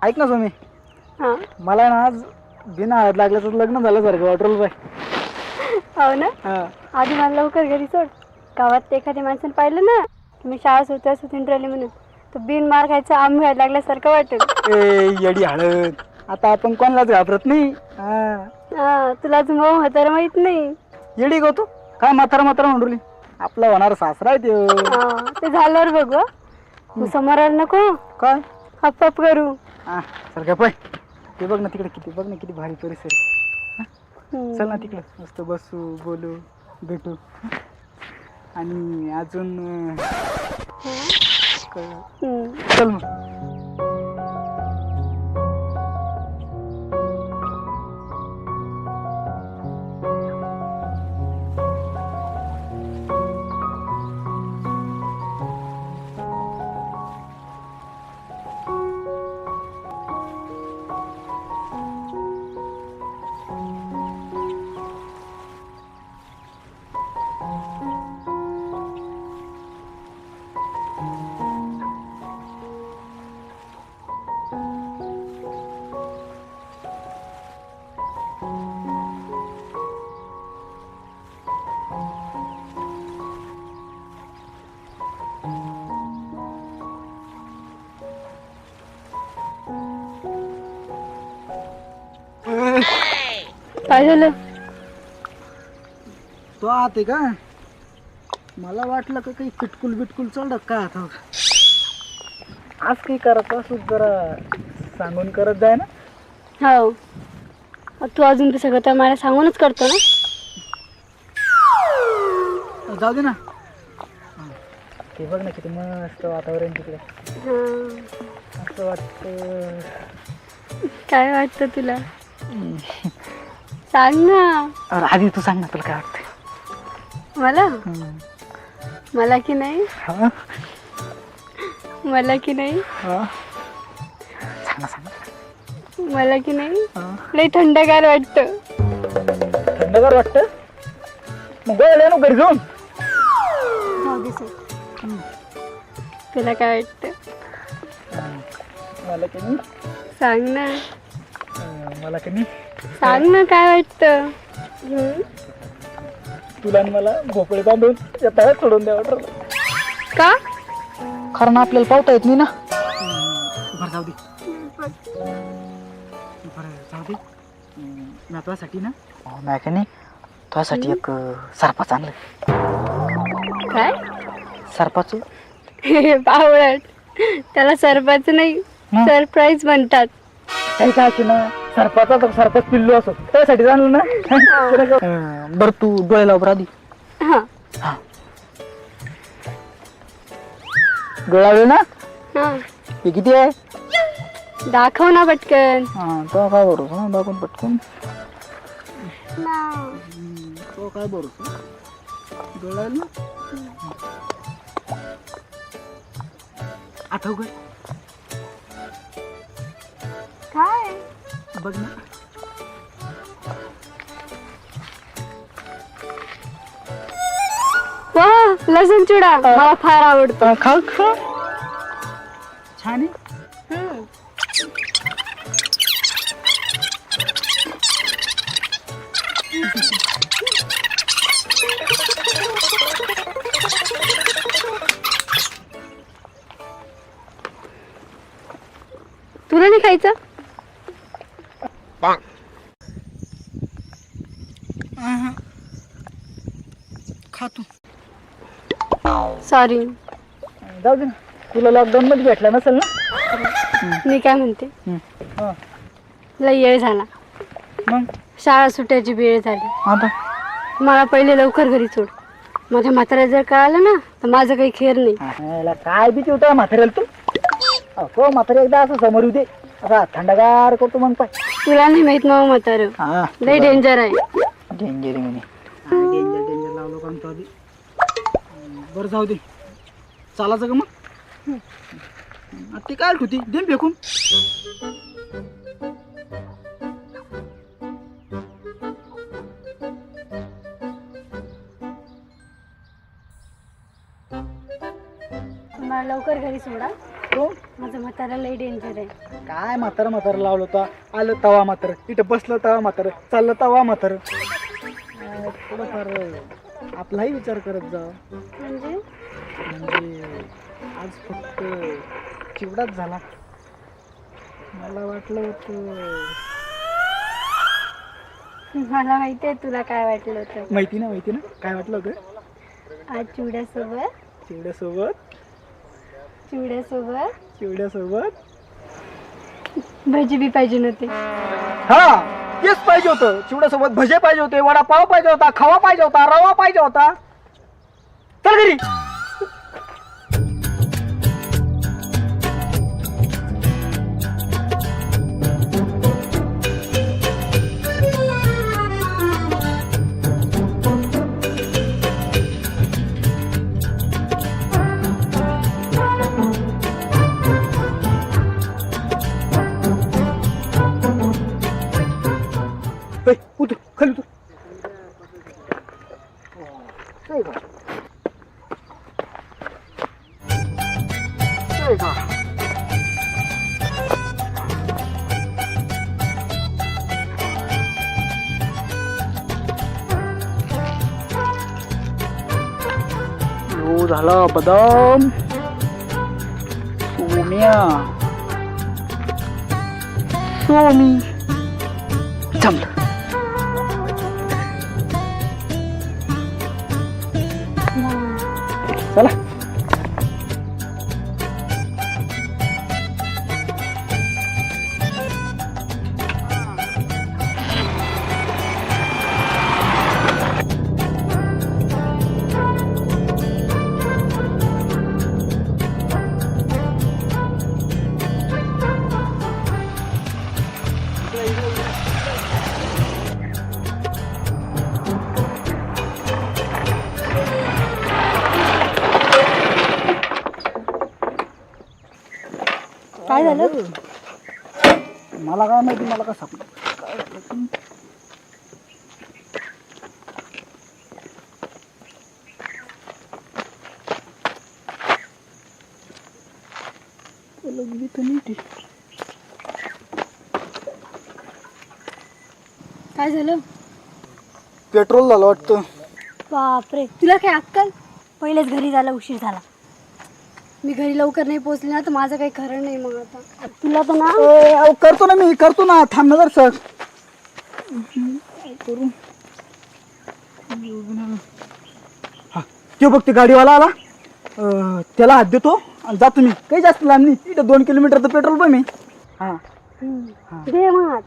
ऐक ना तुम्ही, हां मला ना आज बिना हळद लागल्याचं लग्न झालं सारखं वाटलं बाय. हो ना. हा. आधी मला लवकर घरी सोड. गावात एखाद्या माणसाने पाहिलं ना की मी शाळा सुटून राहिली म्हणून, तर बिन मार खायचं आम्ही व्हायला लागल्यासारखं वाटेल. ए येडी हळद, आता आपण कोणालाच घाबरत नाही. हा. हा, तुला अजून मऊ म्हातारं माहित नाही. येडी गो तू, काय म्हातारा म्हातारा म्हणली, आपला होणार सासरा आहे त्यो. हा, ते झाल्यावर बघ. मग समोर आलं नको काय हप हप करू. हा सारखं पाय, ते बघ ना तिकडे, किती बघ ना किती भारी परिसर आहे. चल ना तिकडे मस्त बसू, बोलू, भेटू. आणि अजून चल मग. काय झालं? तो आते का, मला वाटलं का काही किटकुल बिटकुल चढ काय आता आज काही करत असू, जरा सांगून करत जाय ना. हो, तू अजून ते सगळं तर मला सांगूनच करतो ना. जाऊ दे ना. ते बघ ना किती मस्त वातावरण तिकडे. असं वाटतं. काय वाटतं तुला? सांग ना. अरे आधी तू सांग ना, तुला काय वाटतं? मला की नाही, हा मला की नाही, हा सांग ना, सांग. मला की नाही लई थंडगार वाटतं. थंडगार वाटतं? मग गोळ्या घरी जाऊन. जाऊ दे सर. तुला काय वाटतं? मला की नाही, सांग ना. मला की नाही, सांग ना काय वाटतं. तुला आणि मला भोपळे बांधून येता सोडून द्यावं वाटलं. का? कारण आपल्याला पावता येत नाही ना. बरं जाऊ दे, बरं जाऊ दे. मी तुझ्यासाठी ना, नाही का नाही, तुझ्यासाठी एक सरपाच आणलं. काय? सरपाच पावळट, त्याला सरपाच नाही, सरप्राईज म्हणतात. काही काय की ना, सरपाचा तर सरपच पिल्लू असो, त्यासाठी जाणलं ना. बरं तू डोळे लाव बरं आधी. हा हा डोळावे ना. हा, हे किती आहे? दाखव ना पटकन. हा तो काय बरोबर ना, दाखवून पटकून. तो काय बरोबर डोळा ना. आठव काय काय? बघ ना. वा, लसूण चिवडा मला फार आवडतो. खा खा, छान आहे. तुला नाही खायचं? खा तू. सॉरी. जाऊ दे ना, तुला लॉकडाऊन मध्ये भेटला नसेल ना. मी काय म्हणते, हा. लई वेळ झाला, मग शाळा सुटायची वेळ झाली. आता मला पहिले लवकर घरी सोड. माझ्या म्हाताऱ्या जर कळालं ना तर माझं काही खेर नाही. याला काय भीती होता म्हाताऱ्याला तू. हो म्हातारी एकदा असं समोर येऊ दे, असा थंडगार करतो मग पाय. तुला नाही माहित मग म्हातारं हा लई डेंजर आहे. डेंजर म्हणे. डेंजर डेंजर लावलो का आधी. बरं जाऊ दे, चालायचं का मग? ते काय होती देन फेकून. मला लवकर घरी सोडा. तू? माझं म्हातारा लई डेंजर आहे. काय म्हातारा लावलं होता, आलं तवा म्हातार, इथं बसलं तवा म्हातार, चाललं तवा म्हातार. थोडंफार आपलाही विचार करत जा. म्हणजे म्हणजे आज फक्त चिवडाच झाला. मला वाटलं होतं. मला माहिती आहे तुला काय वाटलं होतं. माहिती ना काय वाटलं होतं? आज चिवड्यासोबत चिवड्यासोबत भजी बी पाहिजे नव्हते. हा तेच पाहिजे होतं. चिवड्यासोबत भजे पाहिजे होते, वडापाव पाहिजे होता, खवा पाहिजे होता, रवा पाहिजे होता. चल घरी. उतर खाली उतर. हो झाला बदाम सोमी जमलं. चला काय झालं? मला काय माहिती, मला का सापडलं. काय झालं? पेट्रोल झालं वाटतं. बापरे, तुला काय अक्कल? पहिलेच घरी जायला उशीर झाला. मी घरी लवकर नाही पोहोचले ना तर माझं काही खरं नाही. मग आता तुला तर ना करतो ना थांब ना सर. करू हा ते बघ, ते गाडीवाला आला. त्याला हात देतो आणि जातो मी. काही जास्त लांब नाही, इथं 2 किलोमीटरचं पेट्रोल पण मी. हा दे मग हात.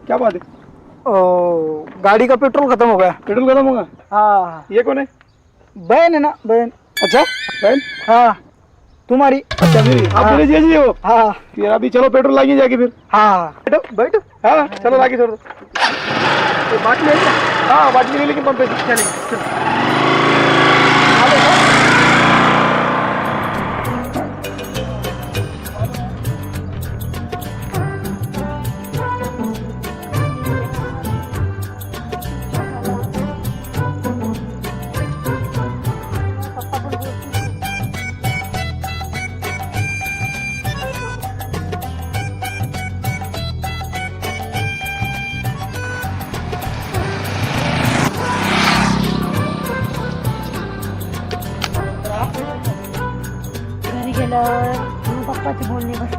क्या बात है? गाड़ी का पेट्रोल खत्म हो गया. पेट्रोल खत्म होगा? हाँ. ये कौन है? बहन है ना, बहन. अच्छा बहन. हाँ तुम्हारी. अच्छा मेरी. आप मेरे जीजी हो? हाँ फिर अभी चलो पेट्रोल लागिए जाके फिर. हाँ बैठो. हाँ चलो लागिए छोड़ दो. बाटली है क्या? हाँ बाटली ले लेकिन पंप पे से. चलेंगे. घरी गेल्यावर मग पप्पाची बोलणी बस.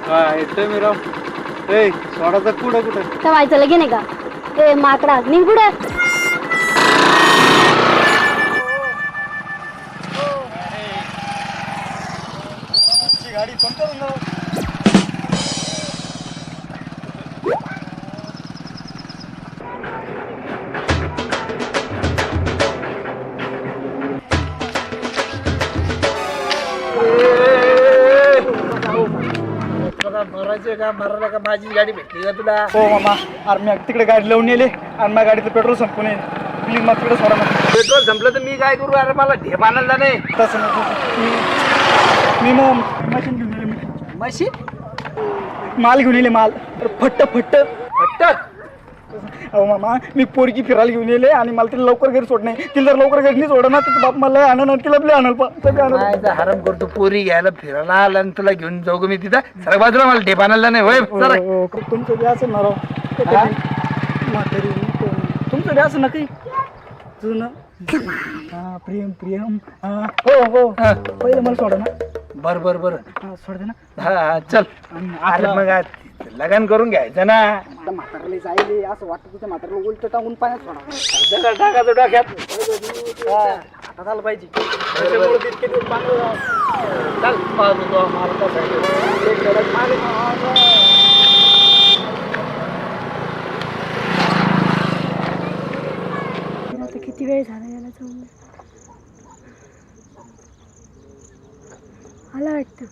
काय येतोय मेरा. ए सोडाचा कुठं कुठं. काय व्हायचं लगे नाही का? ए माकडा निघ पुढे. गाडी पंक्चर होऊन जाऊ. मरायचं का मरायला का माझी गाडी भेटली का तुला? हो मामा, अरे मी तिकडे गाडी लावून नेले आणि माझ्या गाडीचं पेट्रोल संपून येईल. प्लीज मग तिकडे सोडा मग. पेट्रोल संपलं तर मी काय करू? अरे मला ढेप आणायला नाही. तसं नको. मी मग मशीन घेऊन येले. मशीन माल घेऊन येले माल. अरे फट्ट फट्ट. फट्ट अहो मामा, मी पोरगी फिरायला घेऊन येले आणि मला तिला लवकर घरी सोड नाही. तिला जर लवकर घरी नाही सोडा ना त्याचं बाप मला आणून तिला आपले आणल काय हराम करतो? पोरी घ्यायला फिरायला आला आणि तुला घेऊन जाऊ का मी तिथं? सर बाजूला मला ढेप आणायला नाही होय. चला. तुमचं बी असं ना राव. म्हातारी तुमचं बी असं ना काही जुनं. हा प्रेम प्रेम. हो हो पहिलं मला सोडा ना. बर बर बर. सोड दे ना. हा चल. अरे मग लगन करून घ्यायचं ना. आता म्हाताराला जाईल असं वाटतं तुझ्या म्हाताराला उलट टाकून पाण्यात सोडा. टाकायचं डोक्यात. हातात आलं पाहिजे. त्याच्यामुळे तितके दिवस चांगलं. चल पाहतो तो मालकासाठी. एक गरज मागे. आता किती वेळ झाला याला जाऊन? आला वाटतं.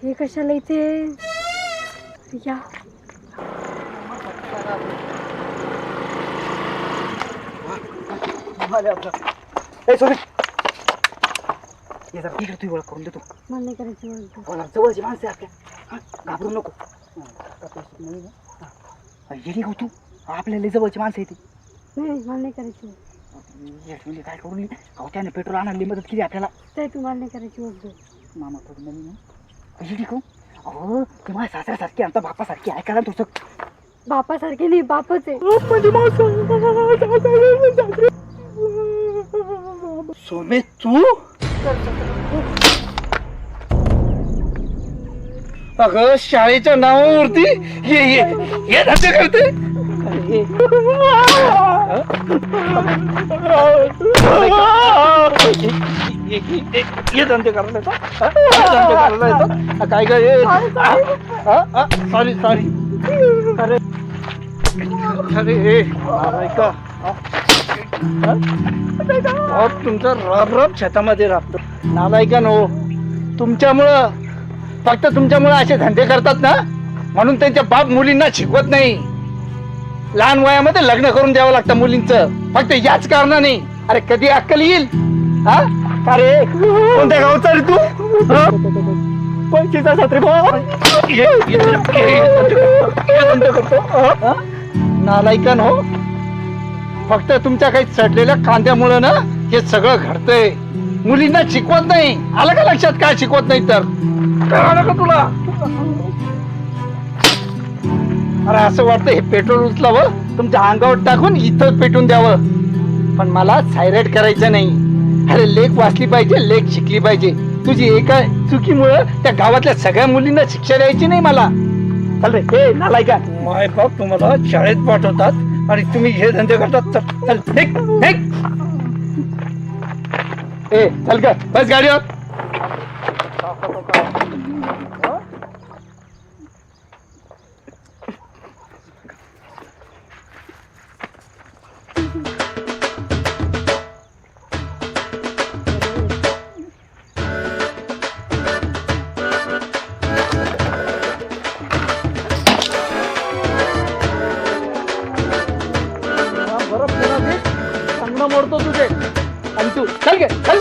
हे कशाला इथे? या ए सोने, ये जरा तिकडे तू ओळख करून देतो. मला नाही करायची ओळख. बोला जवळची माणसं आहे आपल्या. घाबरू नको. येडी गो तू, आपल्याला जवळची माणसं आहे ती. नाही मला नाही करायची ओळख. काय करून अहो त्याने पेट्रोल आणायला मदत केली आपल्याला. ते तुम्हाला नाही करायची ओळख. मामा थोडं नवीन आहे. येडी गो. अहो ते माझ्या सासऱ्यासारखी आमचा बापासारखी ऐकायला तुझं. बापासारखे नाही, बापच आहे. सोमे तू अगं शाळेच्या नावावरती हे धंदे करते. ये धंदे करायला येतो. काय काय सॉरी सॉरी. अरे अरे का तुमचं रब रब शेतामध्ये राहतो. नालायकान हो, तुमच्यामुळं फक्त तुमच्यामुळं असे धंदे करतात ना, म्हणून त्यांच्या बाप मुलींना शिकवत नाही. लहान वयामध्ये लग्न करून द्यावं लागतं मुलींचं, फक्त याच कारणाने. अरे कधी अक्कल येईल? हा अरे कोणत्या गावचा रे तू? पैशाचा सासरे करतो. नालायकान हो, फक्त तुमच्या काही चढलेल्या कांद्यामुळे ना हे सगळं घडतंय. मुलींना शिकवत नाही. आलं का लक्षात? काय शिकवत नाही तर कळलं का तुला? अरे असं वाटतं हे पेट्रोल उचलावं, तुमच्या अंगावर टाकून इथं पेटून द्यावं, पण मला सायरेट करायचं नाही. अरे लेख वाचली पाहिजे, लेख शिकली पाहिजे. तुझी एका चुकीमुळे त्या गावातल्या सगळ्या मुलींना शिक्षा द्यायची नाही मला. चल रे हे नालायका, माय बाप तुम्हाला शाळेत पाठवतात आणि तुम्ही हे धंदे करतात. चल निघ निघ. ए चल का बस गाडीवर. मोडतो तुझे आणि तू चल गे चल.